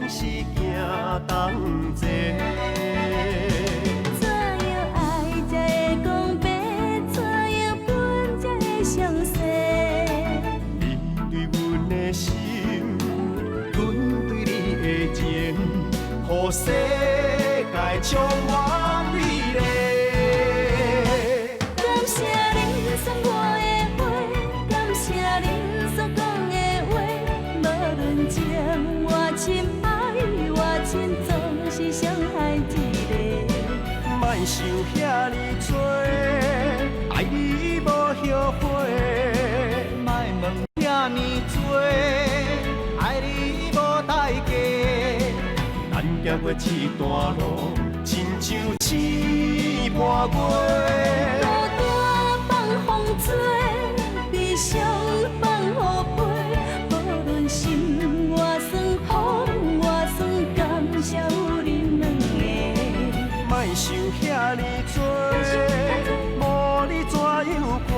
是行同齐。怎样爱才会讲白？怎样分才会相识？你对阮的心，阮对你的情，予世界充满美丽。感谢你送我的花，感谢你所讲的话。无论情我深爱我深，总是相爱一个。莫想遐尼多，爱你无后悔。莫问遐尼多，爱你无代价。咱行过这段路，亲像试半月。孤单放风吹，悲伤放雨飞。无论心外酸，风外酸，感谢有恁两个。莫想遐尼多，无你怎样过？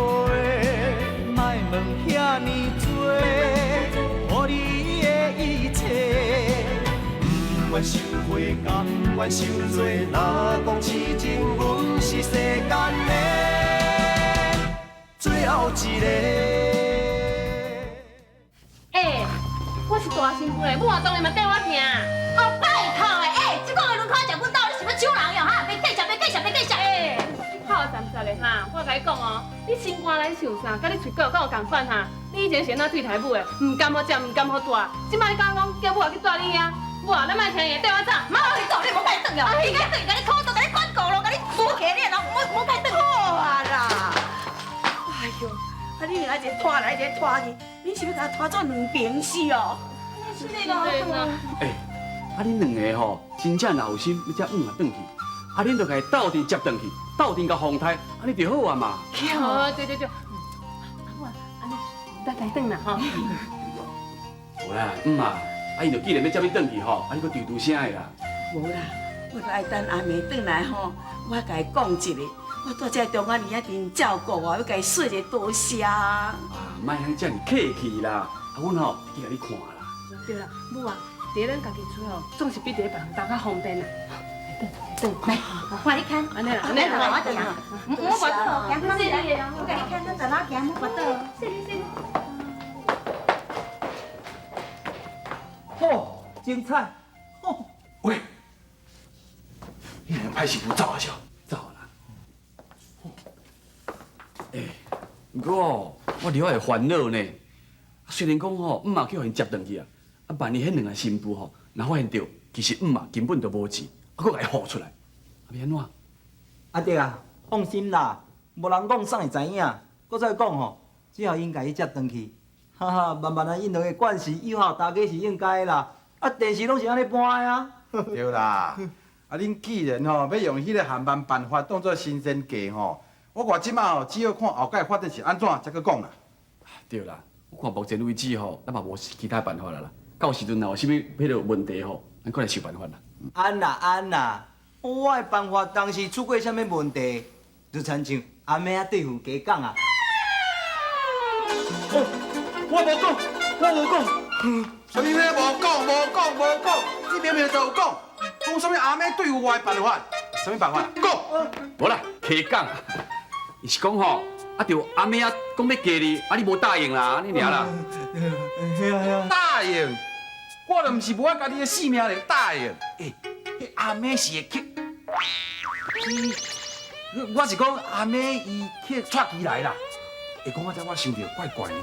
莫问遐尼多，予你的一切。不愿想回，甘愿受罪。若讲痴情，阮是世间的最后一个。我是大媳妇的，母啊当然嘛缀我听。哦，拜托的，这讲的轮廓食阮兜，你是要抢人哟哈？别计较，别计较，别计较。你泡站实的哈，我甲你讲哦，你心肝来想啥，甲你喙角敢有共款哈？你以前是那对台母的，唔甘好食，唔甘好住，即摆你敢讲叫母也去带你啊？母啊，咱莫听伊的，缀我走。妈，你走，你莫甲伊转哟，你甲伊转，甲你拖倒，甲你管顾咯，甲你扶起你，然后莫甲伊转。好啊啦！哎呦，啊你来一个拖来，一个拖去，你是要甲拖做两边是哦？是那个。啊恁两个吼，真正若有心，要才啊转去，啊恁就家斗阵接转去，斗阵甲风台，安尼就好啊嘛。哦，对。母啊，安尼，咱家转啦吼。无啦，啊，啊伊就既然要接你转去吼，啊你搁嘟声的啦。无啦，我著爱等阿妹转来吼，我甲伊讲一个，我在这中间一定照顾我，要甲伊说一个多谢。啊，莫通遮尔客气啦，啊阮吼去甲你看啦。对啦，母啊，伫咱家己厝吼，总是比伫别人家较方便啦。来，我你看，安尼啦，我等下，我跋倒，行，慢点来，我甲你看，咱在哪行，我跋倒。吼，精彩！吼，喂，你两个歹媳妇走啊笑，走啦。不过我了会烦恼呢。虽然讲吼，嘛叫人接转去啊，啊万一迄两个新妇吼，若发现到其实根本就无钱，啊，搁甲伊唬出来，啊要安怎？阿弟啊，放心啦，无人讲啥会知影。搁再讲吼，只要因家己接转去，哈哈，慢慢啊，因两个关系以后大家是应该啦。啊，电视拢是安尼播的啊。对啦，啊，恁既然吼要用迄个限办办法当做新鲜价吼，我话即马吼只要看后盖发展是安怎，才去讲啦。对啦，我看目前为止吼，咱嘛无其他办法啦。到时阵若有啥物迄个问题吼，咱过来想办法啦。安啦，我的办法当时出过啥物问题，就亲像阿妹啊对付家讲啊。哦，我无讲。什么咩无讲？你明明就有讲，讲什么阿妹对付我的办法？什么办法？讲。无啦，客讲，伊是讲吼，啊，着阿妹啊讲要嫁你，啊你无答应啦，安尼尔啦。答应？我就毋是无我家己的性命来答应。迄阿妹是会去，我是讲阿妹伊去娶起来啦。会讲我知我想着怪怪呢。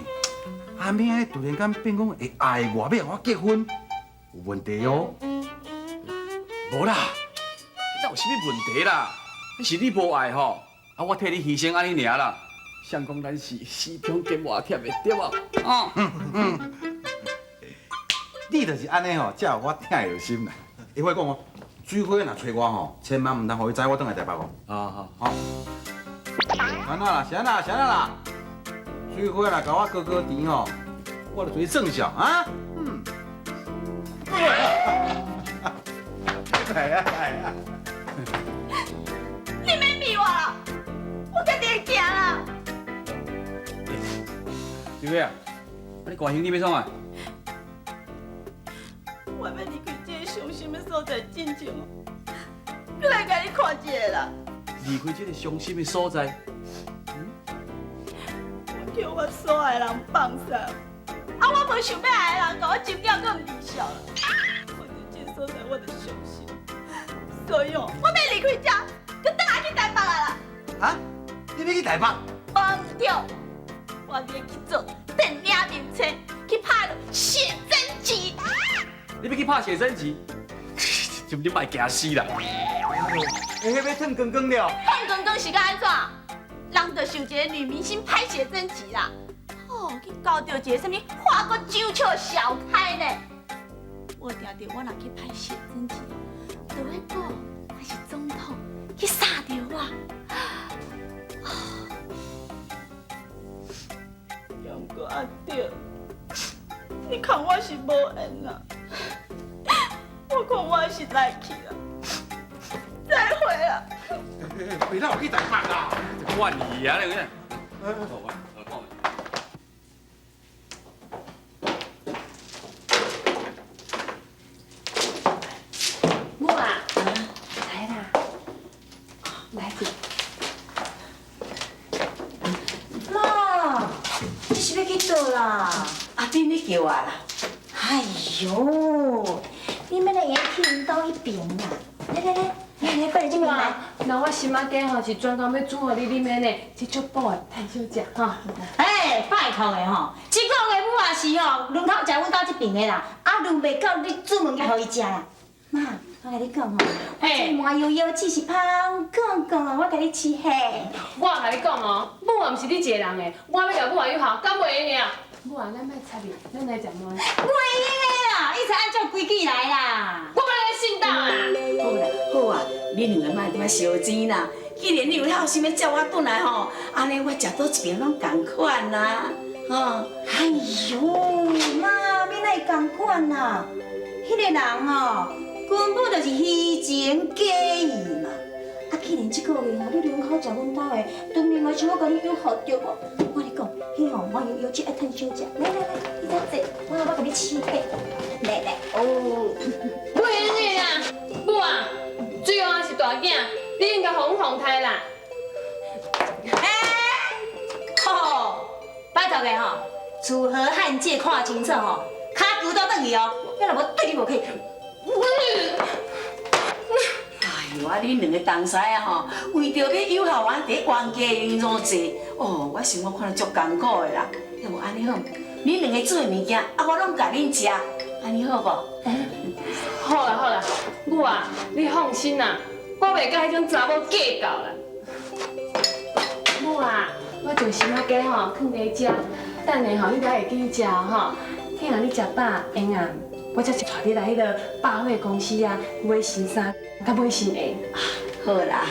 阿妹安尼突然间变讲会爱我，要和我结婚，有问题哦。无啦，哪有啥物问题啦？那是你无爱吼，啊我替你牺牲安尼尔啦。想讲咱是死中兼活贴的对无？哦，你就是安尼吼，才有我听会心啦。会话讲哦，水花若找我吼，千万唔通互伊知我转来台北哦。好。安那啦，水花若甲我哥甜吼，我就做正效啊。来啊！你免逼我啦，我家己会行啦。水花啊，你关心你要创啊？我要离开这个心的所在进前哦，过来甲你看一下啦。离开这个伤心的所在，我叫我所爱的人放下，啊，我无想要爱的人，甲我真叫更离笑了。我伫这所在，我就伤心，所以哦，我要离开这，就倒来去台北啦。啊？你要去台北？无对，我要去做电影明星，去拍写真集。你要去拍写真集，就你卖惊死啦！会迄要褪光光了。看刚刚是甲安怎？人就想一个女明星拍写真集啦。哦，去搞到一个什么花国酒笑小开呢？我听到我若去拍写真集，就会讲我是总统，去杀掉我。杨过阿爹，你看我是无缘啦，我看我是来去啦。再会啦！袂让我去台北啦！换你啊，那个。母啊，来啦，来去。妈，你是要去倒啦？阿丁，你叫我啦？哎呦，你们来也听到一边啦！来，过来这边来。那我心仔鸡吼是专工要煮互你啉的呢，这足补的，太少食吼。哎，拜托的吼，这个月母也是吼，轮头食阮家这边的啦，啊，轮袂到你煮物件互伊食啦。妈，我甲你讲吼，这麻油油只是香港，我甲你试嘿。我甲你讲哦，母也毋是你一个人的，我要甲母也友好，敢袂用尔？母啊，咱莫插伊，咱来食糜。袂用的啦，你才按照规矩来啦。我要来信当啊！好啦，好啊，你两个莫在遐烧钱啦。既然你有孝心要叫我转来吼，安尼我食倒一边拢同款啦，吼。哎呦，妈，免来共款啦，迄个人吼，根本就是虚情假意嘛。啊，既然这个月吼，你两口食阮家的，当面嘛想要甲你友好对无？我跟你讲，迄吼麻油油只爱趁少食。来，你再坐，我甲你试嘿。来，哦。袂用的啦，母啊，水王也是大囝，你应该互阮防太啦。吼，拜托个吼，楚河汉界看清楚吼，骹球倒转去哦，要若无对你无客气。哎呦，啊，你两个同师啊吼，为着要友好我伫冤家用怎坐？哦，我想我看着足艰苦的啦。要无安尼好，你两个做的物件，啊，我拢甲恁食，安尼好无？好啦，母啊，你放心啦，我袂甲迄种查某计较啦。母啊，我将心仔鸡吼放在遮，等下吼你才会记食吼。听下你食饱闲啊，我才是带你来迄个百货公司啊，买新衫，甲买新鞋。好啦，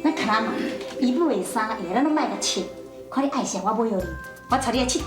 咱看下嘛，伊买的衫鞋咱拢卖甲穿，看你爱啥我买互你，我带你来佚佗。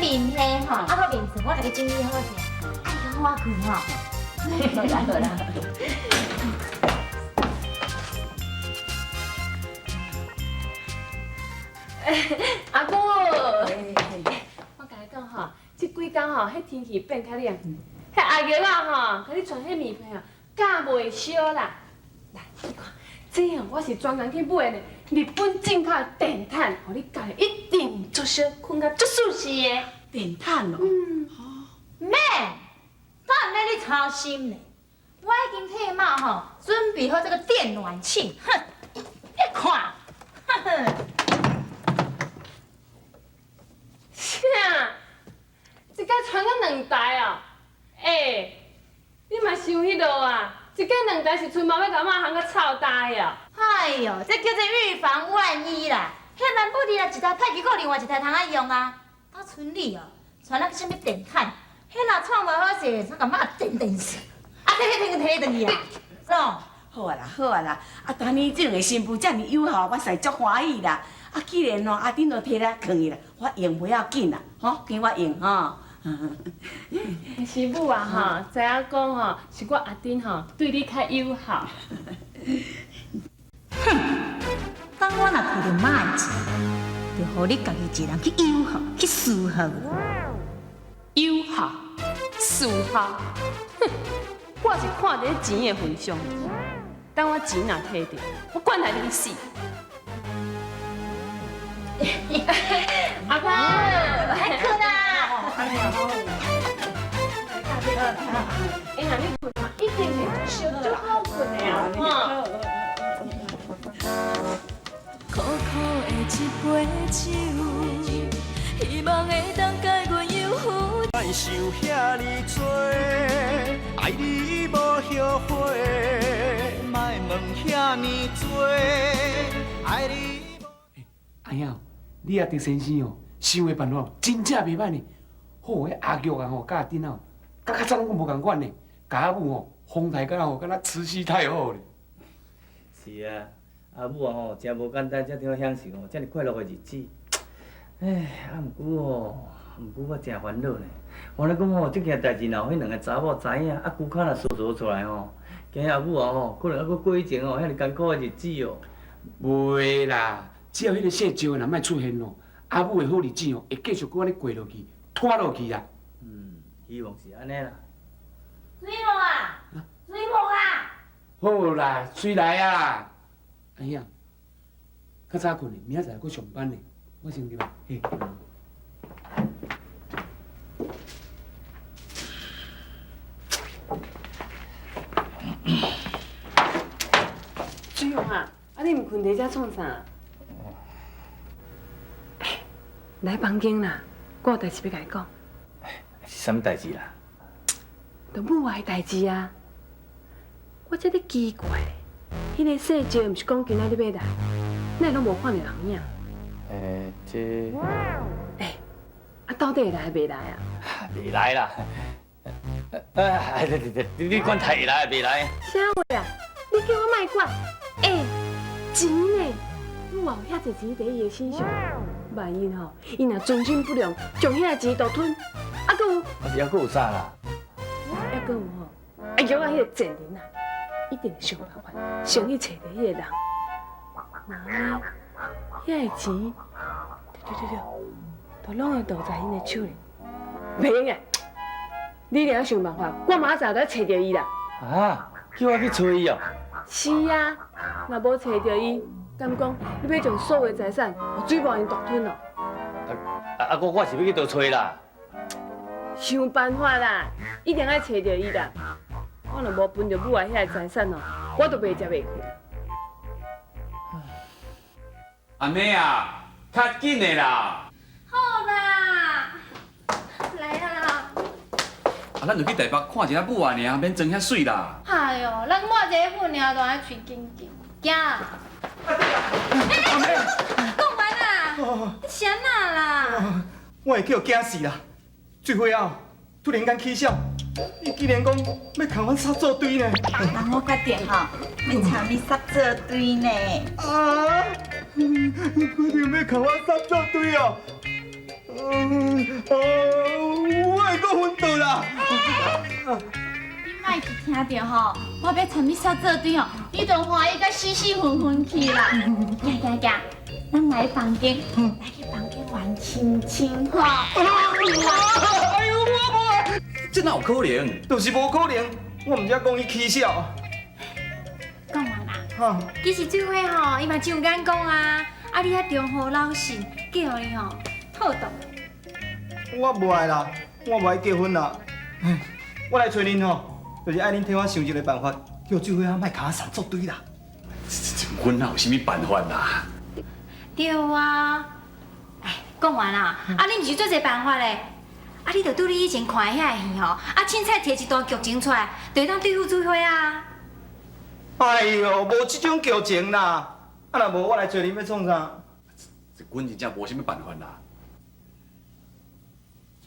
面皮吼，啊个面子我甲你整理好势，哎呀我去吼。好啦。阿姑，我甲你讲吼，即几工吼，迄天气变较凉，迄阿月啊吼，甲你传迄面皮啊，敢袂烧啦。来，你看，这样我是专工去买的，日本进口的电毯，互你家一定足烧，困甲足舒适的。电毯哦。免，我毋免你操心咧。我已经退帽吼，准备好这个电暖器，哼，你看，哼哼。啥？一家传个2台哦？你嘛想迄落啊？一家2台是春毛要甲马行个臭台哦。哎呦，这叫做预防万一啦！遐难不离啦，一台歹去，搁另外一台通啊用啊。到村里哦，传那个什么电毯，迄若创无好势，才甲妈电死。啊，摕转去啊，喏。好啊啦，好啊啦，啊，当年这两个新妇这么友好，我实在足欢喜啦。啊，既然哦，阿丁都摕来放伊啦，我用不要紧啦，吼，给我用吼。师母啊，知影讲吼，是我阿丁吼对你较友好。当我若摕到妈的钱，就互你家己一人去友好，去伺候。友好，伺候，哼！我是看在钱的份上，等我钱若摕到，我管他你死。阿公，来困啊！若你困嘛，一定会烧足好困的啊！苦苦的一杯酒，希望会当解阮忧郁。爱想遐尼多，爱你无后悔，莫问遐尼多，爱你。哎呀，你阿狄先生哦，想的办法真正袂歹呢。好，迄阿玉啊吼，甲阿丁啊，甲较早拢无共款呢。甲阿母吼，风台敢吼，敢若慈禧太后咧。是啊，阿母啊吼，真无简单，才能享受吼，遮尔快乐的日子。唉，毋过我真烦恼呢。我咧讲吼，即件代志若有迄2个查某知影，啊，久卡若说出来吼，惊阿母啊吼，可能还佫过以前吼遐尼艰苦的日子哦。袂啦，只要迄个姓招的若莫出现咯，阿母的好日子哦，会继续搁安尼过落去，拖落去啊。希望是安尼啦。水某啊，水某啊！好啦，随来啊。哎呀，较早困嘞，明仔载还佫上班呢，我先入来。嘿。水红啊，你毋困伫遮创啥？来房间啦，我有代志要甲你讲。是啥物代志啦？就母爱代志啊！我这咧奇怪咧，迄个细招毋是讲今仔日要来，哪会拢无看到人影？这到底会来袂来啊？袂来啦。你管他会来袂来？啥话啊？你叫我莫管。钱呢？你偌有遐侪钱伫伊的身上，万一吼，伊若尊心不良，将遐钱都吞，啊，搁有，还佫有啥啦？还搁有吼，约啊迄个贱人啊，一定想办法，先去找着迄个人。然后遐个钱，对，都拢会落在因的手里。袂用个，你一定要想办法，我马上就要找着伊啦。啊，叫我去找伊哦。是啊，若无找着伊，敢讲你要将所有的财产互水某因独吞咯？我是要去倒找啦。想办法啦，一定要找着伊啦。我若无分着母爱遐个财产哦，我都袂食袂开。阿妹啊，较紧的啦！好啦，来啦！咱就去台北看一下母啊，尔免装遐水啦。哎呦，咱抹一个粉尔，都爱吹紧紧，惊！讲完啦，你啥哪啦？我会叫惊死啦！最后啊，突然间起笑，伊竟然讲要共阮杀作对呢！人我决定吼，要参你杀作对呢。啊！决定要共我杀作对哦！我会搁昏倒啦！你莫去听着吼，我要参你杀作对哦，你就欢喜甲死死昏昏去啦！行，咱来房间，来去房间玩亲亲吼。哎呦，我无啊！这哪有可能？就是无可能，我毋才讲伊起笑。讲完啦。哈，其实这回吼，伊嘛真有眼光啊！啊，你遐中和老实，叫你吼好动。我无爱啦，我无爱结婚啦。我来找恁吼，就是爱恁替我想一个办法，叫聚会啊莫甲我三作对啦。阮哪有啥物办法啦？对啊，哎，讲完啦，你毋是做一个办法嘞？你着拄你以前看的遐戏吼，凊彩摕一段剧情出来，就会当对付聚会啊。哎呦，无即种剧情啦，若无我来找恁要创啥？阮真正无啥物办法啦。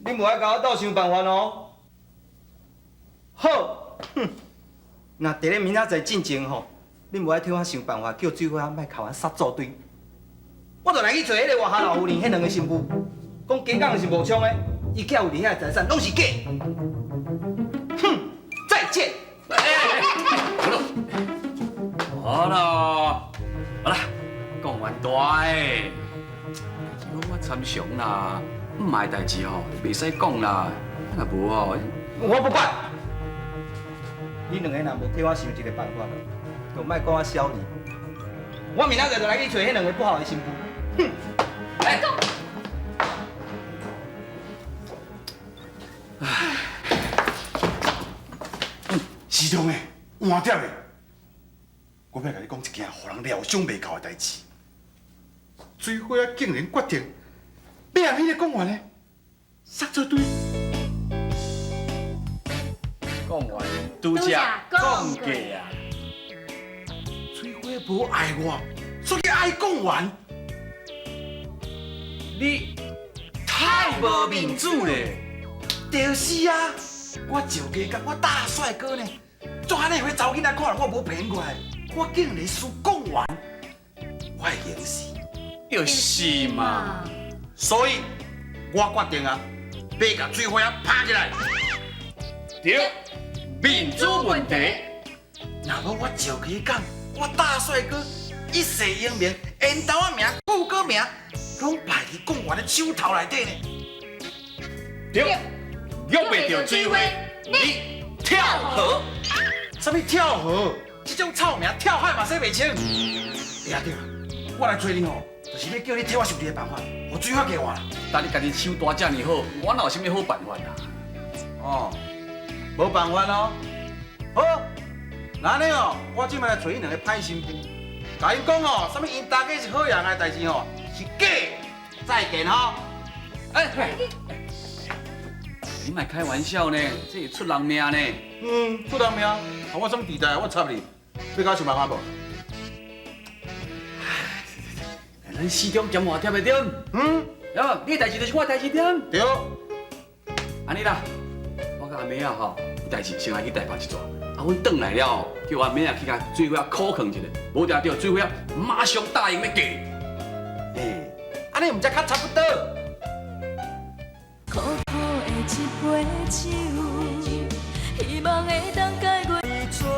恁无爱甲我斗想办法哦。好，哼，那伫咧明仔载进前吼，恁无爱替我想办法，叫聚会啊莫甲我杀作对。我就来去找迄个外下老夫人，迄两个新妇，讲家港是无枪的，伊囝有伫遐财产拢是假。哼，再见。好啦，好啦，讲完大诶，我参详啦，唔买代志吼，袂使讲啦，若无吼，我不管。你两个若无替我想一个办法，就莫讲我小你。我明仔载就来去找迄两个不好的新妇。哼！来。是中诶，换点诶。我要甲你讲一件互人料想袂到诶代志。水花啊，竟然决定要让迄个讲完咧，杀做对。讲完拄则讲假啊！水花无爱我，所以爱讲完。你太无面子咧！就是啊，我赵家甲我大帅哥呢，怎安尼会查某囡仔看我无骗过来？我竟然输讲完，我会赢死。就是嘛，所以我决定啊，要甲水花啊拍起来。对，民主问题。若无我赵家港，我大帅哥一世英名，缘投仔名、副歌名，拢败伫讲完的手头内底呢。对，约袂到水花，你跳河。什么跳河？这种臭名跳海嘛洗袂清。对啊对啊，我来找你吼，就是要叫你替我想一个办法，互水花加我啦。但你家己手大遮尔好，我哪有啥物好办法啦？哦，无办法哦。好，那安尼哦，我即摆来找伊两个歹新妇，甲因讲哦，什么因大家是好人的代志哦，是假。再见吼。你莫开玩笑呢，这会出人命呢。出人命，我什么地带？我插你，要甲我想办法无？咱始终兼换贴的对。啊，你的代志就是我的代志对。对。安尼啦，我甲阿妹啊吼，有代志先来去台北一撮。啊，阮转来了后，叫阿妹啊去甲水花苦劝一下，无定着水花马上答应要嫁。安尼毋才较差不多。苦苦的一杯酒，希望会当解决。做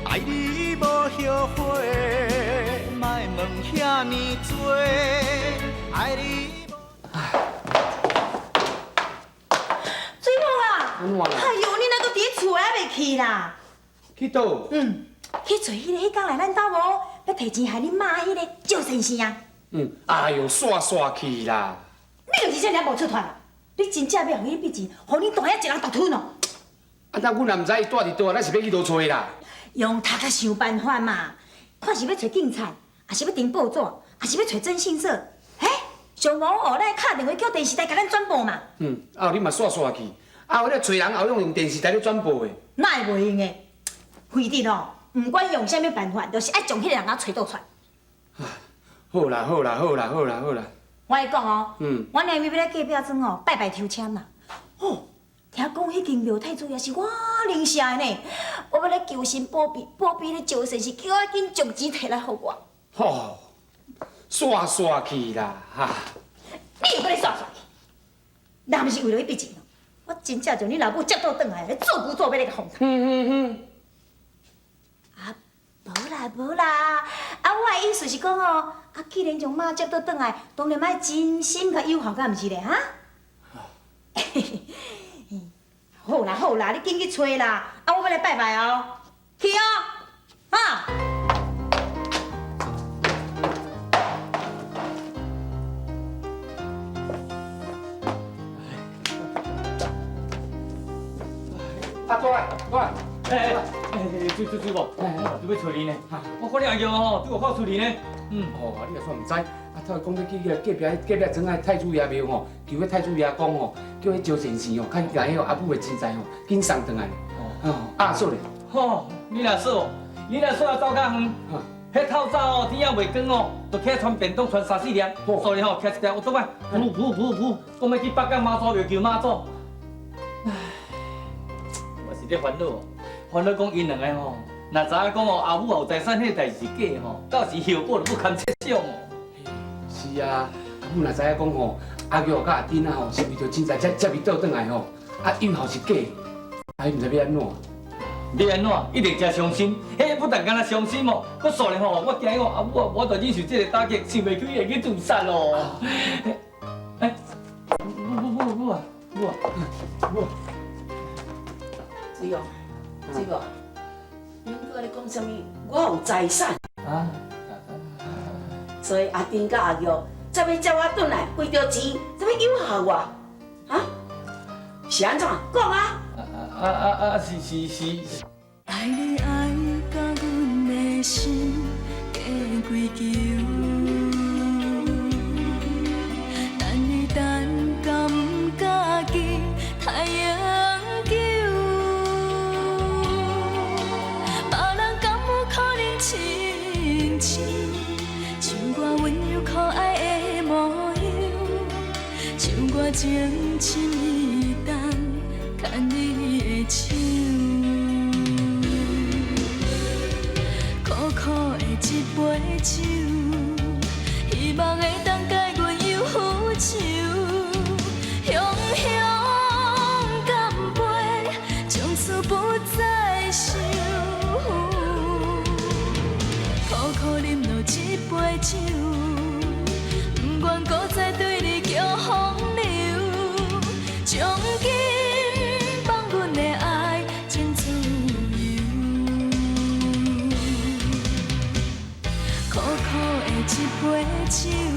爱你无后悔，莫问遐尼多，爱你。水某啊！安怎啦？哎呦，你哪个伫厝还袂去啦？去倒？去找迄个迄天来咱兜无，要提钱害恁妈迄个赵先生啊！哎呦，煞去啦！你就是这尔无出团啦！你真正要互伊笔钱，互恁大爷一人独吞哦！啊，咱阮也毋知伊住伫倒，咱是要去倒找啦？用头壳想办法嘛，看是要找警察，还是要订报纸，还是要找征信社？嘿，上无后来敲电话叫电视台甲咱转播嘛。啊，你嘛煞去，啊，我咧找人后用电视台咧转播的。哪会袂用的？非得哦，毋管用啥物办法，就是爱将迄个人找倒出来。好啦，好啦，好啦，好啦，好啦。我跟你讲哦，我下暝要来隔壁庄哦拜拜抽签啦。哦，听讲迄间庙太主也是我认识的呢。我要来求神保庇，保庇咧赵先生，叫我紧将钱摕来互我。吼，煞去啦，哈！你又搁咧耍去？若毋是为了迄笔钱哦，我真正将你老母接倒转来，来做牛做马咧个哄他。啊，无啦，啊，我的意思是讲哦，啊，既然将妈接倒转来，当然爱真心甲友好，敢毋是咧哈？好啦，你紧去找啦，啊，我要来拜拜哦，去哦，哈。阿祖来，我。水某，你要找你呢？我看你阿舅吼，对我靠处理呢。哦，你也算唔知，他讲要去隔壁庄个太祖爷庙吼，求迄太祖爷讲吼，叫迄招神仙哦，看将迄阿母的钱财吼，紧送转来。阿叔咧。吼，你若说要走较远，迄透早哦，天也袂光哦，就起来传便当传3、4粒，所以吼，骑一条乌托邦，噗，讲要去北港妈祖庙求妈祖。唉，我是咧烦恼讲因两个吼，若知影讲哦，阿母有财产，迄代志是假吼，到时后果就不堪设想哦。是啊，阿母若知影讲吼，阿玉甲阿丁啊吼，是为着钱财才未倒转来吼，啊以后是假，啊伊毋知要安怎。要安怎？一定真伤心。迄不但敢若伤心哦，佮说咧吼，我惊哦，阿母啊，我着忍受这个打击，想袂起会去自杀咯。不。水某，恁搁咧讲啥物？我有财产，所以阿丁甲阿玉才要叫我转来，为着钱，才要诱惑我，啊？是安怎？讲啊！是。爱你爱甲阮的心加几球，等你等甲毋家己太阳球，别人敢有可能亲像我温柔可爱的模样，像我情深意重牵你的手。苦的一杯酒，希望会当解阮忧愁。雄甘杯，从此不再想。苦饮落一杯酒，不愿搁再对你叫风流。从今放阮的爱真自由。苦的一杯酒。